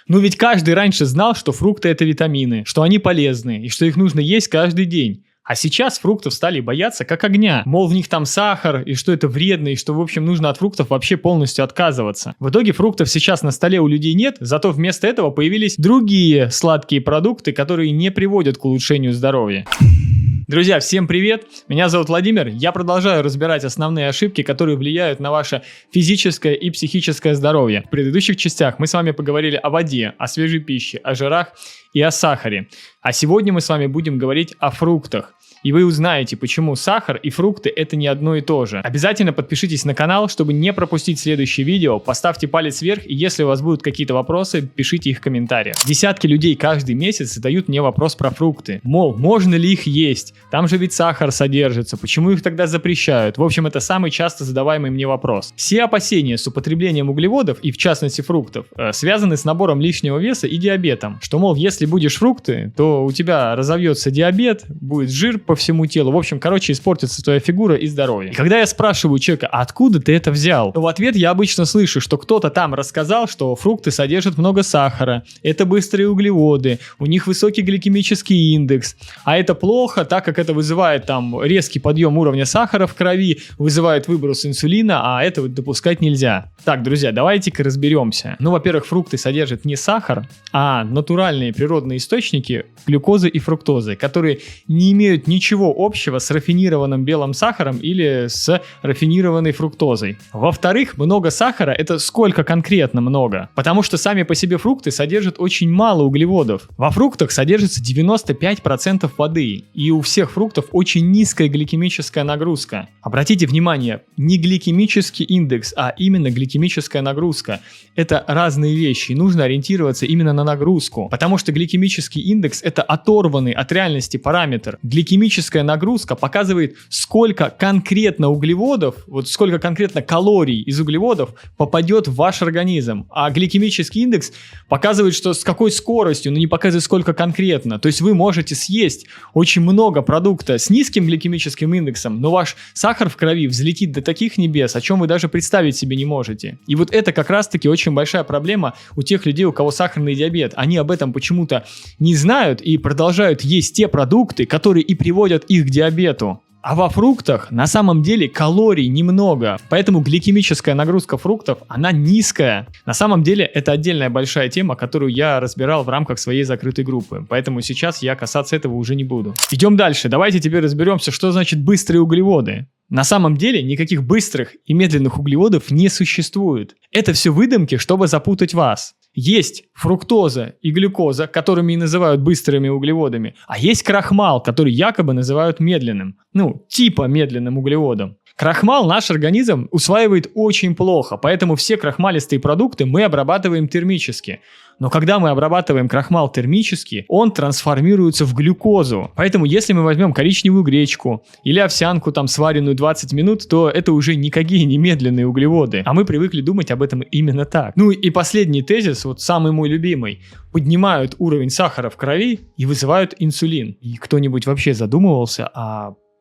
Ну ведь каждый раньше знал, что фрукты это витамины, что они полезны и что их нужно есть каждый день. А сейчас фруктов стали бояться как огня. Мол, в них там сахар, и что это вредно, и что, в общем, нужно от фруктов вообще полностью отказываться. В итоге фруктов сейчас на столе у людей нет, зато вместо этого появились другие сладкие продукты, которые не приводят к улучшению здоровья. Друзья, всем привет! Меня зовут Владимир. Я продолжаю разбирать основные ошибки, которые влияют на ваше физическое и психическое здоровье. В предыдущих частях мы с вами поговорили о воде, о свежей пище, о жирах и о сахаре. А сегодня мы с вами будем говорить о фруктах. И вы узнаете, почему сахар и фрукты это не одно и то же. Обязательно подпишитесь на канал, чтобы не пропустить следующее видео. Поставьте палец вверх, и если у вас будут какие-то вопросы, пишите их в комментариях. Десятки людей каждый месяц задают мне вопрос про фрукты. Мол, можно ли их есть? Там же ведь сахар содержится, почему их тогда запрещают? В общем, это самый часто задаваемый мне вопрос. Все опасения с употреблением углеводов, и в частности фруктов, связаны с набором лишнего веса и диабетом. Что, мол, если будешь фрукты, то у тебя разовьется диабет, будет жир по всему телу. В общем, испортится твоя фигура и здоровье. И когда я спрашиваю человека, а откуда ты это взял? То в ответ я обычно слышу, что кто-то там рассказал, что фрукты содержат много сахара, это быстрые углеводы, у них высокий гликемический индекс, а это плохо, так как это вызывает там резкий подъем уровня сахара в крови, вызывает выброс инсулина, а этого допускать нельзя. Так, друзья, давайте-ка разберемся. Ну, во-первых, фрукты содержат не сахар, а натуральные природные источники глюкозы и фруктозы, которые не имеют ничего общего с рафинированным белым сахаром или с рафинированной фруктозой. Во-вторых, много сахара — это сколько конкретно много? Потому что сами по себе фрукты содержат очень мало углеводов. Во фруктах содержится 95% воды, и у всех фруктов очень низкая гликемическая нагрузка. Обратите внимание, не гликемический индекс, а именно гликемическая нагрузка. Это разные вещи, и нужно ориентироваться именно на нагрузку, потому что гликемический индекс — это оторванный от реальности параметр. Гликемическая нагрузка показывает, сколько конкретно углеводов, вот сколько конкретно калорий из углеводов попадет в ваш организм. А гликемический индекс показывает, что с какой скоростью, но не показывает, сколько конкретно. То есть вы можете съесть очень много продукта с низким гликемическим индексом, но ваш сахар в крови взлетит до таких небес, о чем вы даже представить себе не можете. И вот это как раз-таки очень большая проблема у тех людей, у кого сахарный диабет. Они об этом почему-то не знают и продолжают есть те продукты, которые и приводят их к диабету. А во фруктах на самом деле калорий немного, поэтому гликемическая нагрузка фруктов, она низкая. На самом деле это отдельная большая тема, которую я разбирал в рамках своей закрытой группы, поэтому сейчас я касаться этого уже не буду. Идем дальше, давайте теперь разберемся, что значит быстрые углеводы. На самом деле никаких быстрых и медленных углеводов не существует. Это все выдумки, чтобы запутать вас. Есть фруктоза и глюкоза, которыми и называют быстрыми углеводами, а есть крахмал, который якобы называют медленным, типа медленным углеводом. Крахмал наш организм усваивает очень плохо, поэтому все крахмалистые продукты мы обрабатываем термически. Но когда мы обрабатываем крахмал термически, он трансформируется в глюкозу. Поэтому если мы возьмем коричневую гречку или овсянку сваренную 20 минут, то это уже никакие не медленные углеводы. А мы привыкли думать об этом именно так. Ну и последний тезис, самый мой любимый. Поднимают уровень сахара в крови и вызывают инсулин. И кто-нибудь вообще задумывался,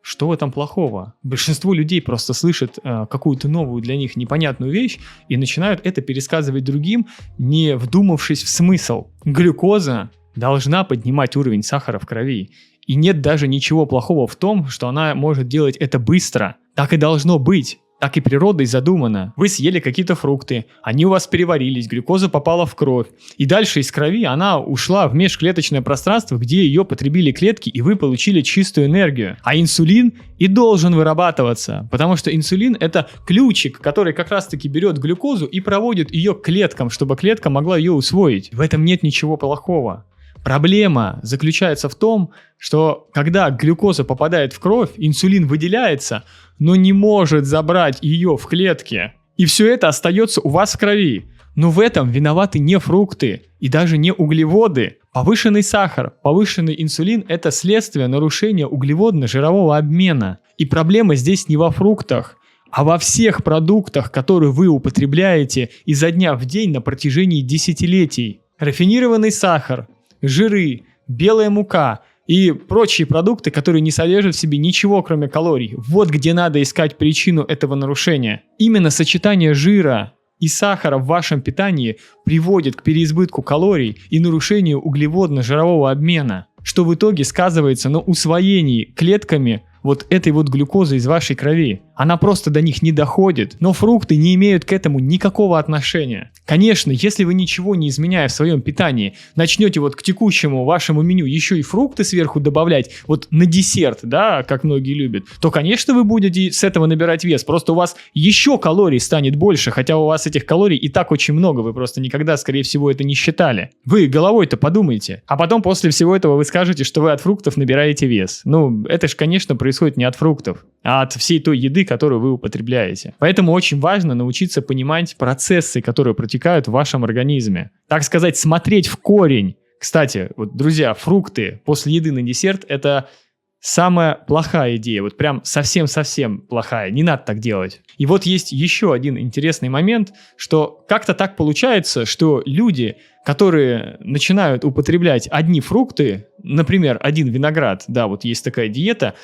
что в этом плохого? Большинство людей просто слышат какую-то новую для них непонятную вещь и начинают это пересказывать другим, не вдумавшись в смысл. Глюкоза должна поднимать уровень сахара в крови. И нет даже ничего плохого в том, что она может делать это быстро. Так и должно быть. Так и природой задумано. Вы съели какие-то фрукты, они у вас переварились, глюкоза попала в кровь. И дальше из крови она ушла в межклеточное пространство, где ее потребили клетки, и вы получили чистую энергию. А инсулин и должен вырабатываться, потому что инсулин — это ключик, который как раз-таки берет глюкозу и проводит ее к клеткам, чтобы клетка могла ее усвоить. В этом нет ничего плохого. Проблема заключается в том, что когда глюкоза попадает в кровь, инсулин выделяется, но не может забрать ее в клетки. И все это остается у вас в крови. Но в этом виноваты не фрукты и даже не углеводы. Повышенный сахар, повышенный инсулин – это следствие нарушения углеводно-жирового обмена. И проблема здесь не во фруктах, а во всех продуктах, которые вы употребляете изо дня в день на протяжении десятилетий. Рафинированный сахар, жиры, белая мука и прочие продукты, которые не содержат в себе ничего, кроме калорий. Вот где надо искать причину этого нарушения. Именно сочетание жира, и сахара в вашем питании приводит к переизбытку калорий и нарушению углеводно-жирового обмена, что в итоге сказывается на усвоении клетками вот этой вот глюкозы из вашей крови. Она просто до них не доходит, но фрукты не имеют к этому никакого отношения. Конечно, если вы ничего не изменяя в своем питании, начнете вот к текущему вашему меню еще и фрукты сверху добавлять, вот на десерт, да, как многие любят, то, конечно, вы будете с этого набирать вес, просто у вас еще калорий станет больше, хотя у вас этих калорий и так очень много, вы просто никогда, скорее всего, это не считали. Вы головой-то подумайте, а потом после всего этого вы скажете, что вы от фруктов набираете вес. Ну, это же, конечно, происходит не от фруктов, а от всей той еды, которую вы употребляете. Поэтому очень важно научиться понимать процессы, которые протекают в вашем организме. Так сказать, смотреть в корень. Кстати, вот, друзья, фрукты после еды на десерт – это самая плохая идея. Вот прям совсем-совсем плохая. Не надо так делать. И вот есть еще один интересный момент, что как-то так получается, что люди, которые начинают употреблять одни фрукты, например, один виноград, да, вот есть такая диета,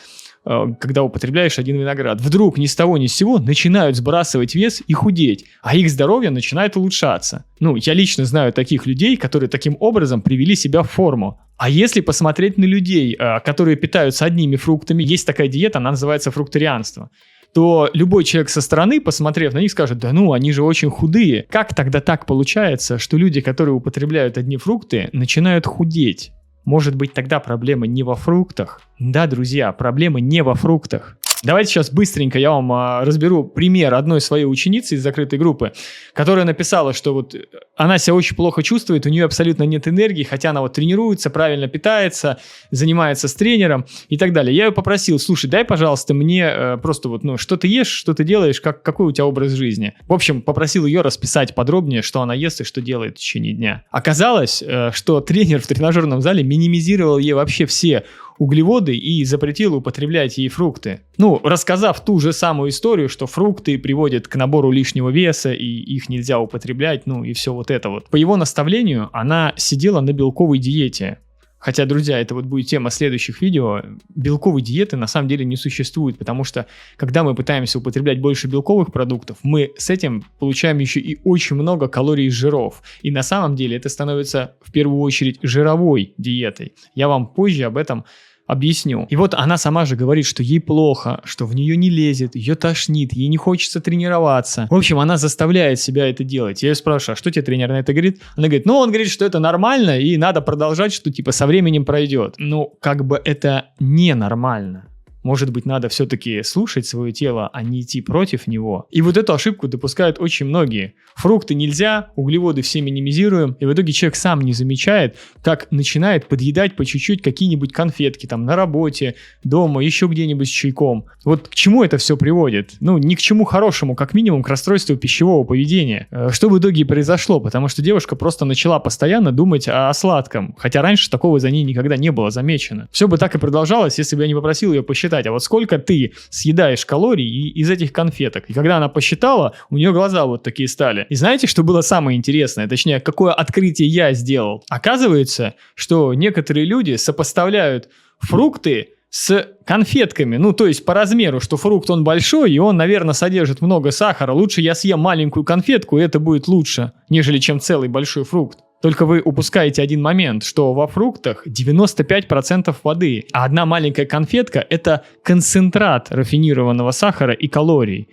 когда употребляешь один виноград, вдруг ни с того ни с сего начинают сбрасывать вес и худеть, а их здоровье начинает улучшаться. Ну, я лично знаю таких людей, которые таким образом привели себя в форму. А если посмотреть на людей, которые питаются одними фруктами, есть такая диета, она называется фрукторианство, то любой человек со стороны, посмотрев на них, скажет: да ну, они же очень худые. Как тогда так получается, что люди, которые употребляют одни фрукты, начинают худеть? Может быть, тогда проблема не во фруктах? Да, друзья, проблема не во фруктах. Давайте сейчас быстренько я вам разберу пример одной своей ученицы из закрытой группы, которая написала, что вот она себя очень плохо чувствует, у нее абсолютно нет энергии, хотя она вот тренируется, правильно питается, занимается с тренером и так далее. Я ее попросил: слушай, дай, пожалуйста, мне просто вот, ну, что ты ешь, что ты делаешь, какой у тебя образ жизни. В общем, попросил ее расписать подробнее, что она ест и что делает в течение дня. Оказалось, что тренер в тренажерном зале минимизировал ей вообще все углеводы и запретил употреблять ей фрукты. Ну, рассказав ту же самую историю, что фрукты приводят к набору лишнего веса и их нельзя употреблять, ну и все вот это вот. По его наставлению она сидела на белковой диете. Хотя, друзья, это вот будет тема следующих видео. Белковой диеты на самом деле не существует, потому что когда мы пытаемся употреблять больше белковых продуктов, мы с этим получаем еще и очень много калорий из жиров. И на самом деле это становится в первую очередь жировой диетой. Я вам позже об этом объясню. И вот она сама же говорит, что ей плохо, что в нее не лезет, ее тошнит, ей не хочется тренироваться. В общем, она заставляет себя это делать. Я ее спрашиваю: а что тебе тренер на это говорит? Она говорит: ну, он говорит, что это нормально и надо продолжать, что типа со временем пройдет. Ну, как бы это ненормально. Может быть, надо все-таки слушать свое тело, а не идти против него. И вот эту ошибку допускают очень многие. Фрукты нельзя, углеводы все минимизируем, и в итоге человек сам не замечает, как начинает подъедать по чуть-чуть какие-нибудь конфетки там на работе, дома, еще где-нибудь с чайком. Вот к чему это все приводит? Ну, ни к чему хорошему, как минимум к расстройству пищевого поведения. Что в итоге и произошло? Потому что девушка просто начала постоянно думать о сладком, хотя раньше такого за ней никогда не было замечено. Все бы так и продолжалось, если бы я не попросил ее посчитать, а вот сколько ты съедаешь калорий из этих конфеток. И когда она посчитала, у нее глаза вот такие стали. И знаете, что было самое интересное? Точнее, какое открытие я сделал? Оказывается, что некоторые люди сопоставляют фрукты с конфетками. Ну, то есть по размеру, что фрукт он большой, и он, наверное, содержит много сахара. Лучше я съем маленькую конфетку, и это будет лучше, нежели чем целый большой фрукт. Только вы упускаете один момент, что во фруктах 95% воды, а одна маленькая конфетка – это концентрат рафинированного сахара и калорий.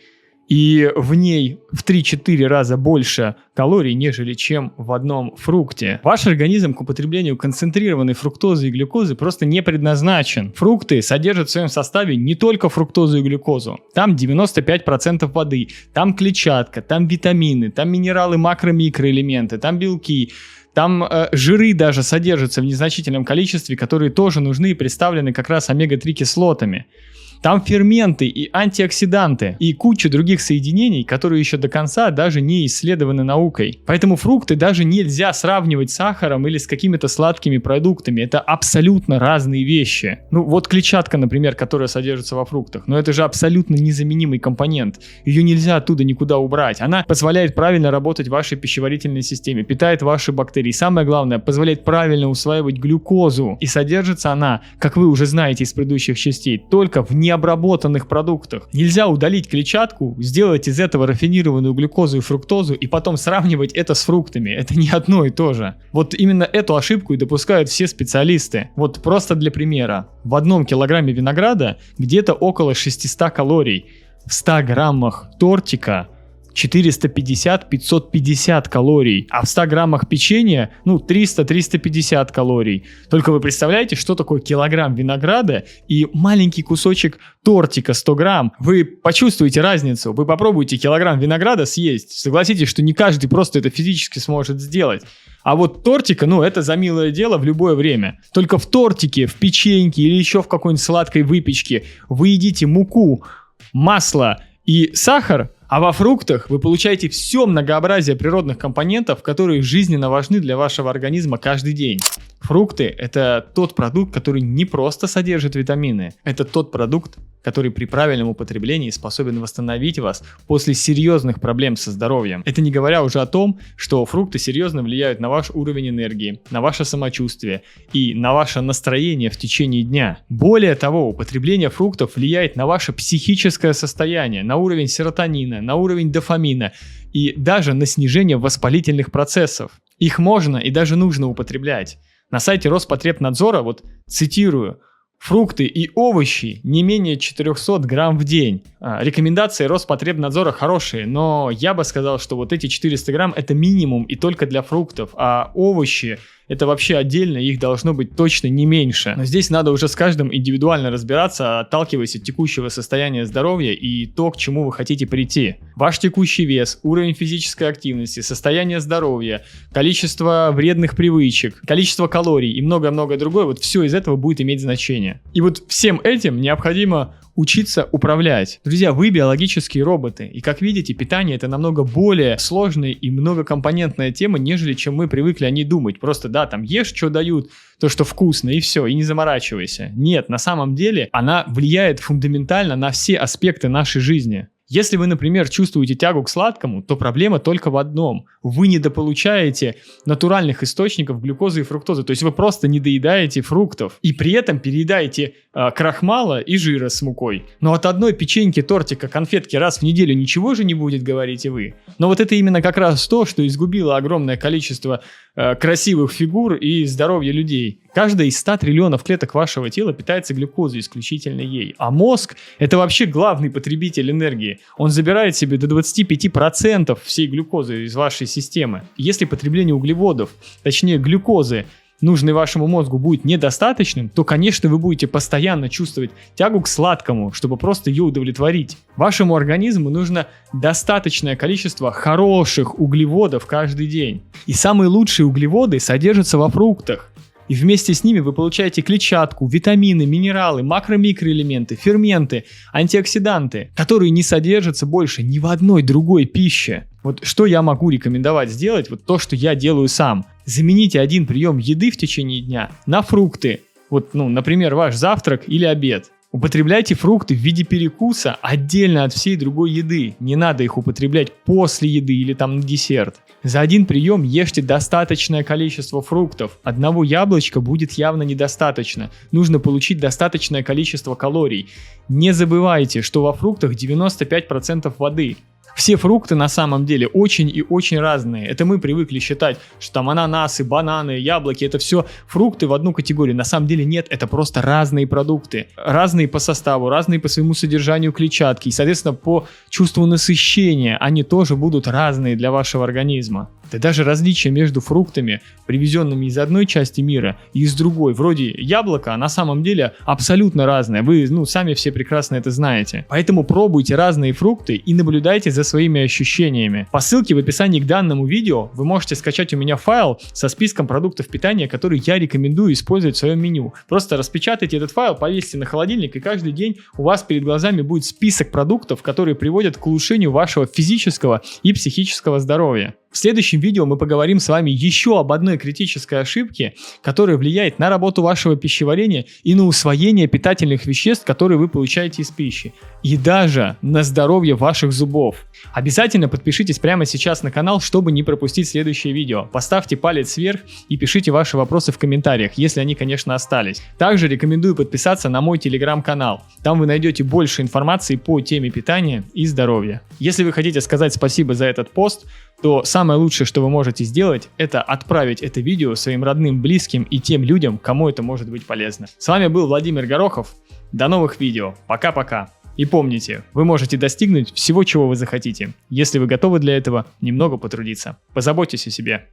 И в ней в 3-4 раза больше калорий, нежели чем в одном фрукте. Ваш организм к употреблению концентрированной фруктозы и глюкозы просто не предназначен. Фрукты содержат в своем составе не только фруктозу и глюкозу. Там 95% воды, там клетчатка, там витамины, там минералы, макро-микроэлементы, там белки. Там жиры даже содержатся в незначительном количестве, которые тоже нужны и представлены как раз омега-3 кислотами. Там ферменты и антиоксиданты и куча других соединений, которые еще до конца даже не исследованы наукой. Поэтому фрукты даже нельзя сравнивать с сахаром или с какими-то сладкими продуктами. Это абсолютно разные вещи. Ну вот клетчатка, например, которая содержится во фруктах. Но это же абсолютно незаменимый компонент. Ее нельзя оттуда никуда убрать. Она позволяет правильно работать в вашей пищеварительной системе, питает ваши бактерии. Самое главное, позволяет правильно усваивать глюкозу. И содержится она, как вы уже знаете из предыдущих частей, только в необходимых необработанных продуктах. Нельзя удалить клетчатку, сделать из этого рафинированную глюкозу и фруктозу и потом сравнивать это с фруктами. Это не одно и то же. Вот именно эту ошибку и допускают все специалисты. Вот просто для примера. В 1 килограмме винограда где-то около 600 калорий. В 100 граммах тортика 450-550 калорий, а в 100 граммах печенья 300-350 калорий. Только вы представляете, что такое килограмм винограда и маленький кусочек тортика 100 грамм. Вы почувствуете разницу, вы попробуйте килограмм винограда съесть. Согласитесь, что не каждый просто это физически сможет сделать. А вот тортика, это за милое дело в любое время. Только в тортике, в печеньке или еще в какой-нибудь сладкой выпечке вы едите муку, масло и сахар, а во фруктах вы получаете все многообразие природных компонентов, которые жизненно важны для вашего организма каждый день. Фрукты – это тот продукт, который не просто содержит витамины, это тот продукт, который при правильном употреблении способен восстановить вас после серьезных проблем со здоровьем. Это не говоря уже о том, что фрукты серьезно влияют на ваш уровень энергии, на ваше самочувствие и на ваше настроение в течение дня. Более того, употребление фруктов влияет на ваше психическое состояние, на уровень серотонина, на уровень дофамина и даже на снижение воспалительных процессов. Их можно и даже нужно употреблять. На сайте Роспотребнадзора, цитирую, фрукты и овощи не менее 400 грамм в день. Рекомендации Роспотребнадзора хорошие, но я бы сказал, что эти 400 грамм это минимум и только для фруктов, а овощи это вообще отдельно, их должно быть точно не меньше. Но здесь надо уже с каждым индивидуально разбираться, отталкиваясь от текущего состояния здоровья и то, к чему вы хотите прийти. Ваш текущий вес, уровень физической активности, состояние здоровья, количество вредных привычек, количество калорий и многое-многое другое, все из этого будет иметь значение. И всем этим необходимо учиться управлять. Друзья, вы биологические роботы, и как видите, питание это намного более сложная и многокомпонентная тема, нежели чем мы привыкли о ней думать. Просто ешь, что дают, то, что вкусно, и все, и не заморачивайся. Нет, на самом деле она влияет фундаментально на все аспекты нашей жизни. Если вы, например, чувствуете тягу к сладкому, то проблема только в одном. Вы недополучаете натуральных источников глюкозы и фруктозы. То есть вы просто не доедаете фруктов. И при этом переедаете крахмала и жира с мукой. Но от одной печеньки, тортика, конфетки раз в неделю ничего же не будет, говорите вы. Но это именно как раз то, что изгубило огромное количество красивых фигур и здоровья людей. Каждая из 100 триллионов клеток вашего тела питается глюкозой, исключительно ей. А мозг – это вообще главный потребитель энергии. Он забирает себе до 25% всей глюкозы из вашей системы. Если потребление углеводов, точнее глюкозы, нужной вашему мозгу будет недостаточным, то, конечно, вы будете постоянно чувствовать тягу к сладкому, чтобы просто ее удовлетворить. Вашему организму нужно достаточное количество хороших углеводов каждый день. И самые лучшие углеводы содержатся во фруктах. И вместе с ними вы получаете клетчатку, витамины, минералы, макро-микроэлементы, ферменты, антиоксиданты, которые не содержатся больше ни в одной другой пище. Что я могу рекомендовать сделать, то, что я делаю сам. Замените один прием еды в течение дня на фрукты. Например, ваш завтрак или обед. Употребляйте фрукты в виде перекуса отдельно от всей другой еды. Не надо их употреблять после еды или на десерт. За один прием ешьте достаточное количество фруктов. Одного яблочка будет явно недостаточно. Нужно получить достаточное количество калорий. Не забывайте, что во фруктах 95% воды. Все фрукты на самом деле очень и очень разные. Это мы привыкли считать, что ананасы, бананы, яблоки, это все фрукты в одну категорию. На самом деле нет, это просто разные продукты. Разные по составу, разные по своему содержанию клетчатки. И, соответственно, по чувству насыщения они тоже будут разные для вашего организма. Да даже различия между фруктами, привезенными из одной части мира и из другой, вроде яблока, на самом деле абсолютно разное. Вы, сами все прекрасно это знаете. Поэтому пробуйте разные фрукты и наблюдайте за своими ощущениями. По ссылке в описании к данному видео вы можете скачать у меня файл со списком продуктов питания, которые я рекомендую использовать в своем меню. Просто распечатайте этот файл, повесьте на холодильник, и каждый день у вас перед глазами будет список продуктов, которые приводят к улучшению вашего физического и психического здоровья. В следующем видео мы поговорим с вами еще об одной критической ошибке, которая влияет на работу вашего пищеварения и на усвоение питательных веществ, которые вы получаете из пищи, и даже на здоровье ваших зубов. Обязательно подпишитесь прямо сейчас на канал, чтобы не пропустить следующее видео. Поставьте палец вверх и пишите ваши вопросы в комментариях, если они, конечно, остались. Также рекомендую подписаться на мой телеграм-канал. Там вы найдете больше информации по теме питания и здоровья. Если вы хотите сказать спасибо за этот пост, то самое лучшее, что вы можете сделать, это отправить это видео своим родным, близким и тем людям, кому это может быть полезно. С вами был Владимир Горохов. До новых видео. Пока-пока. И помните, вы можете достигнуть всего, чего вы захотите, если вы готовы для этого немного потрудиться. Позаботьтесь о себе.